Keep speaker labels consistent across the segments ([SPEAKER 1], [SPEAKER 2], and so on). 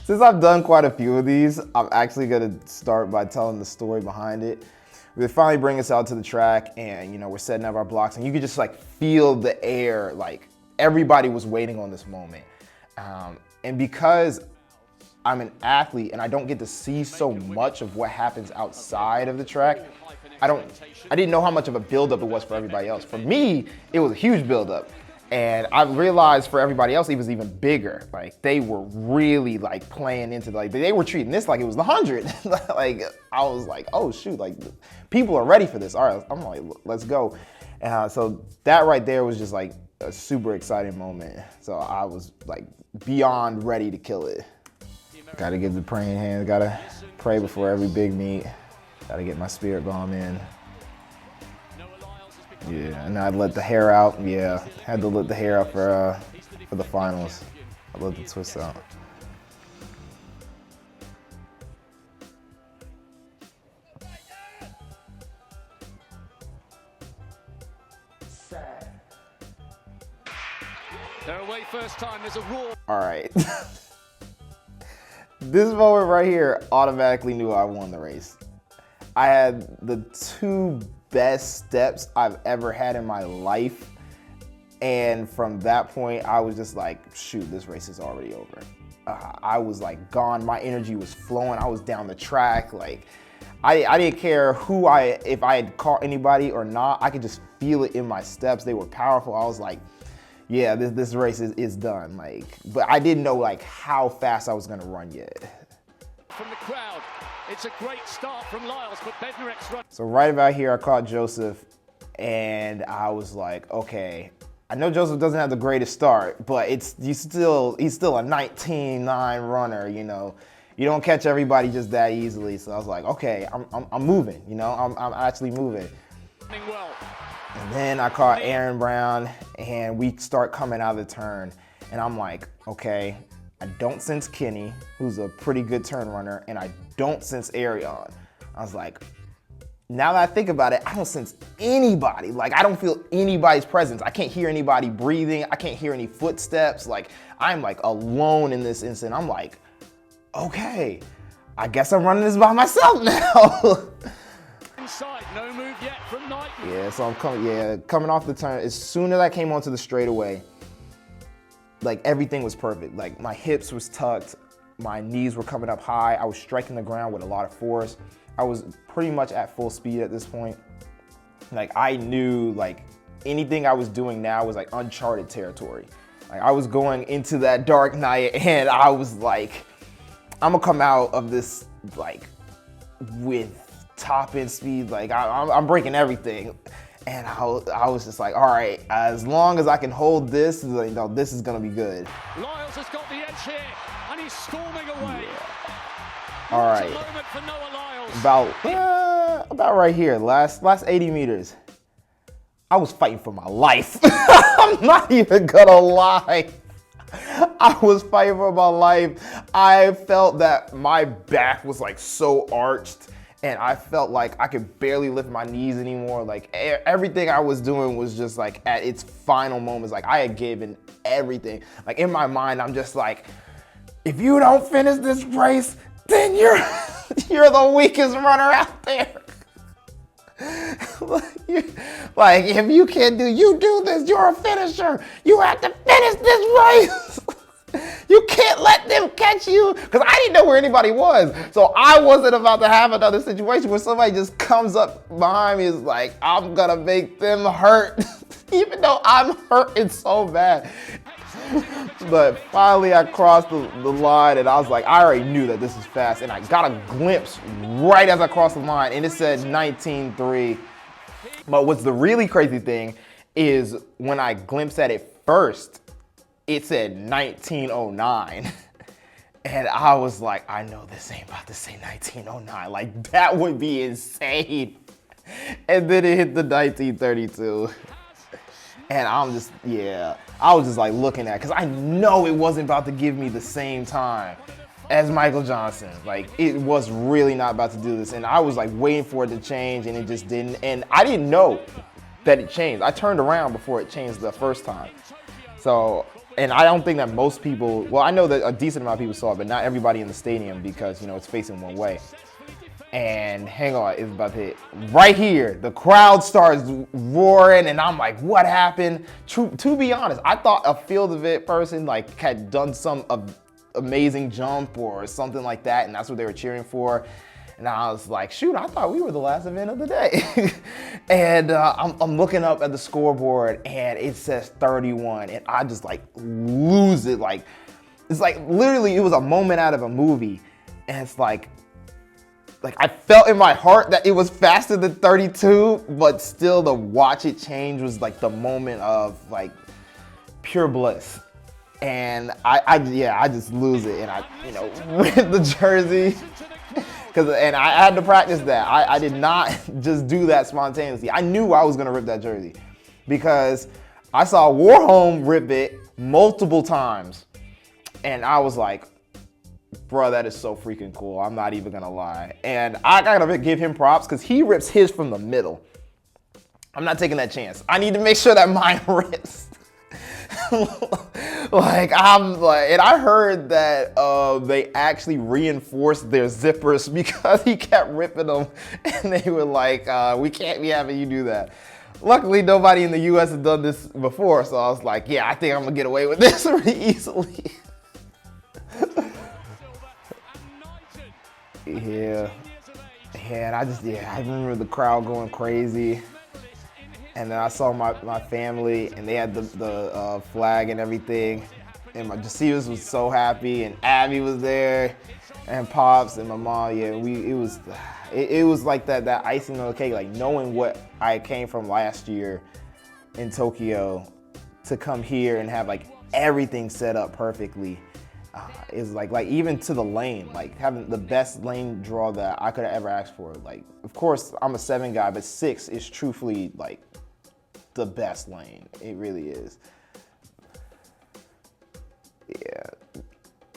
[SPEAKER 1] Since I've done quite a few of these, I'm actually gonna start by telling the story behind it. They finally bring us out to the track and, you know, we're setting up our blocks and you could just like feel the air, like everybody was waiting on this moment. And because I'm an athlete and I don't get to see so much of what happens outside of the track, I didn't know how much of a buildup it was for everybody else. For me, it was a huge buildup. And I realized for everybody else, it was even bigger. Like they were really like playing into, like they were treating this like it was the 100. Like I was like, oh shoot, like people are ready for this. All right, I'm like, let's go. So that right there was just like a super exciting moment. So I was like beyond ready to kill it. Gotta give the praying hands, gotta pray before every big meet. Gotta get my spirit bomb in. Yeah, and I'd let the hair out. Yeah, had to let the hair out for the finals. I let the twist out.
[SPEAKER 2] They're away first time. There's a roar.
[SPEAKER 1] All right. This moment right here automatically knew I won the race. I had the two best steps I've ever had in my life. And from that point, I was just like, shoot, this race is already over. I was like gone. My energy was flowing. I was down the track. Like, I didn't care if I had caught anybody or not. I could just feel it in my steps. They were powerful. I was like, yeah, this race is done. Like, but I didn't know like how fast I was gonna run yet.
[SPEAKER 2] From the crowd, it's a great start from Lyles, but Bednarek's run.
[SPEAKER 1] So right about here, I caught Joseph, and I was like, okay, I know Joseph doesn't have the greatest start, but he's still a 19.9 runner. You know, you don't catch everybody just that easily. So I was like, okay, I'm moving. You know, I'm actually moving.
[SPEAKER 2] Well.
[SPEAKER 1] And then I caught Aaron Brown, and we start coming out of the turn, and I'm like, okay, I don't sense Kenny, who's a pretty good turn runner, and I don't sense Arion. I was like, now that I think about it, I don't sense anybody. Like, I don't feel anybody's presence. I can't hear anybody breathing. I can't hear any footsteps. Like, I'm like alone in this instant. I'm like, okay, I guess I'm running this by myself now.
[SPEAKER 2] Inside, no move yet from Knight.
[SPEAKER 1] Yeah, so I'm coming off the turn. As soon as I came onto the straightaway, like everything was perfect. Like my hips was tucked, my knees were coming up high. I was striking the ground with a lot of force. I was pretty much at full speed at this point. Like I knew like anything I was doing now was like uncharted territory. Like I was going into that dark night and I was like, I'm gonna come out of this like with top end speed. Like I'm breaking everything. And I was just like, all right, as long as I can hold this, you know, this is gonna be good.
[SPEAKER 2] Lyles has got the edge here, and he's storming away.
[SPEAKER 1] Yeah. All right.
[SPEAKER 2] Moment for Noah Lyles.
[SPEAKER 1] About right here, last 80 meters. I was fighting for my life. I'm not even gonna lie. I was fighting for my life. I felt that my back was like so arched. And I felt like I could barely lift my knees anymore. Like everything I was doing was just like at its final moments. Like I had given everything. Like in my mind, I'm just like, if you don't finish this race, then you're the weakest runner out there. Like if you can't you do this, you're a finisher. You have to finish this race. You can't let them catch you, because I didn't know where anybody was. So I wasn't about to have another situation where somebody just comes up behind me and is like, I'm gonna make them hurt, even though I'm hurting so bad. But finally I crossed the line and I was like, I already knew that this was fast, and I got a glimpse right as I crossed the line and it said 19.3. But what's the really crazy thing is when I glimpsed at it first, it said 1909. And I was like, I know this ain't about to say 1909. Like that would be insane. And then it hit the 1932. And I'm just, yeah, I was just like looking at, because I know it wasn't about to give me the same time as Michael Johnson. Like it was really not about to do this. And I was like waiting for it to change and it just didn't. And I didn't know that it changed. I turned around before it changed the first time. So and I don't think that most people, well, I know that a decent amount of people saw it, but not everybody in the stadium because, you know, it's facing one way. And hang on, it's about to hit. Right here, the crowd starts roaring, and I'm like, what happened? To be honest, I thought a field event person like had done some amazing jump or something like that, and that's what they were cheering for. And I was like, shoot, I thought we were the last event of the day. And I'm looking up at the scoreboard, and it says 31, and I just like lose it. Like, it's like literally it was a moment out of a movie, and it's like I felt in my heart that it was faster than 32, but still to watch it change was like the moment of like pure bliss. And I just lose it, and I, you know, rip the jersey. And I had to practice that. I did not just do that spontaneously. I knew I was gonna rip that jersey because I saw Warholm rip it multiple times. And I was like, bro, that is so freaking cool. I'm not even gonna lie. And I gotta give him props because he rips his from the middle. I'm not taking that chance. I need to make sure that mine rips. And I heard that they actually reinforced their zippers because he kept ripping them, and they were like, we can't be having you do that. Luckily, nobody in the US has done this before, so I was like, yeah, I think I'm gonna get away with this really easily. Yeah, and I remember the crowd going crazy. And then I saw my family, and they had the flag and everything. And my Josephus was so happy, and Abby was there, and Pops and my mom. Yeah, it was like that icing on the cake, like knowing what I came from last year in Tokyo to come here and have like everything set up perfectly. Is like even to the lane, like having the best lane draw that I could have ever asked for. Like, of course, I'm a 7 guy, but 6 is truthfully like the best lane. It really is. Yeah.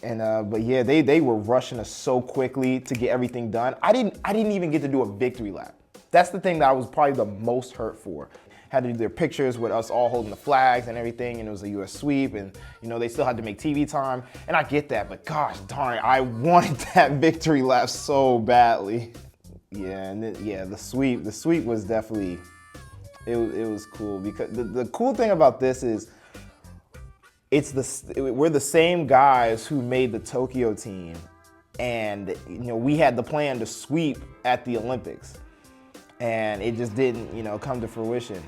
[SPEAKER 1] And but yeah, they were rushing us so quickly to get everything done. I didn't even get to do a victory lap. That's the thing that I was probably the most hurt for. Had to do their pictures with us all holding the flags and everything, and it was a US sweep, and you know they still had to make TV time, and I get that, but gosh darn it, I wanted that victory lap so badly. Yeah, and the sweep was definitely, it was cool because the cool thing about this is we're the same guys who made the Tokyo team, and you know we had the plan to sweep at the Olympics, and it just didn't, you know, come to fruition.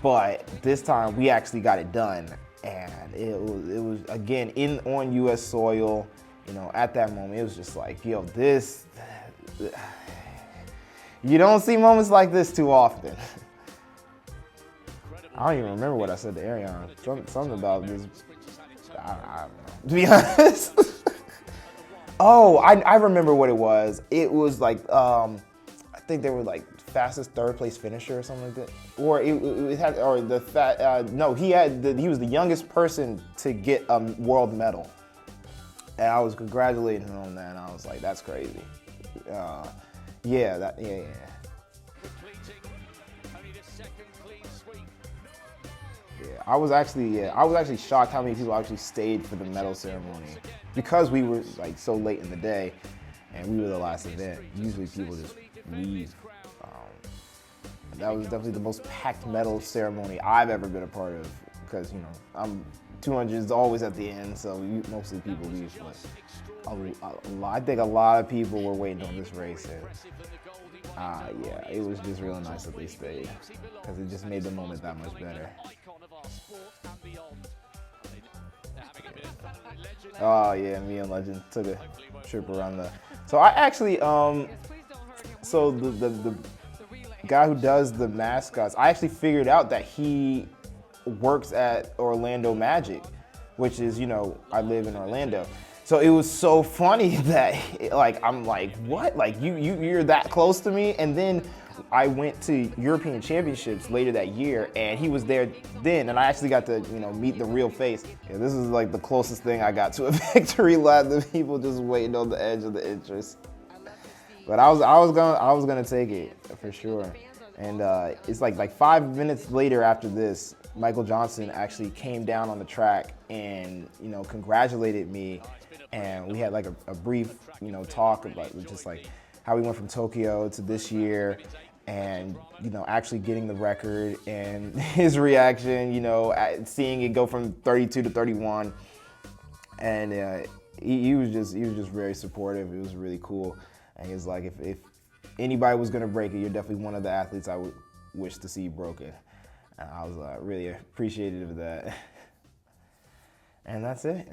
[SPEAKER 1] But this time we actually got it done, and it was again on US soil. You know, at that moment it was just like, yo, this, you don't see moments like this too often. I don't even remember what I said to Ariane. Something about this. I don't know, to be honest. Oh, I remember what it was. It was like, I think they were like fastest third place finisher or something like that. Or he was the youngest person to get a world medal. And I was congratulating him on that, and I was like, that's crazy. Yeah. I was actually shocked how many people actually stayed for the medal ceremony because we were like so late in the day and we were the last event. Usually people just leave. That was definitely the most packed medal ceremony I've ever been a part of because, you know, 200 is always at the end, so mostly people leave. But I think a lot of people were waiting on this race, and yeah, it was just really nice that they stayed because it just made the moment that much better. Oh yeah, me and Legend took a trip around the. So I actually so the guy who does the mascots, I actually figured out that he works at Orlando Magic, which is, you know, I live in Orlando. So it was so funny that I'm like, what? Like you're that close to me? And then I went to European Championships later that year, and he was there then, and I actually got to, you know, meet the real face. Yeah, this is like the closest thing I got to a victory lap. The people just waiting on the edge of the interest. But I was gonna take it for sure. And it's like 5 minutes later after this, Michael Johnson actually came down on the track and, congratulated me. And we had like a brief, talk about just like how we went from Tokyo to this year and, actually getting the record and his reaction, at seeing it go from 32 to 31. And he was just very supportive. It was really cool. And he was like, if anybody was going to break it, you're definitely one of the athletes I would wish to see broken. And I was really appreciative of that. And that's it.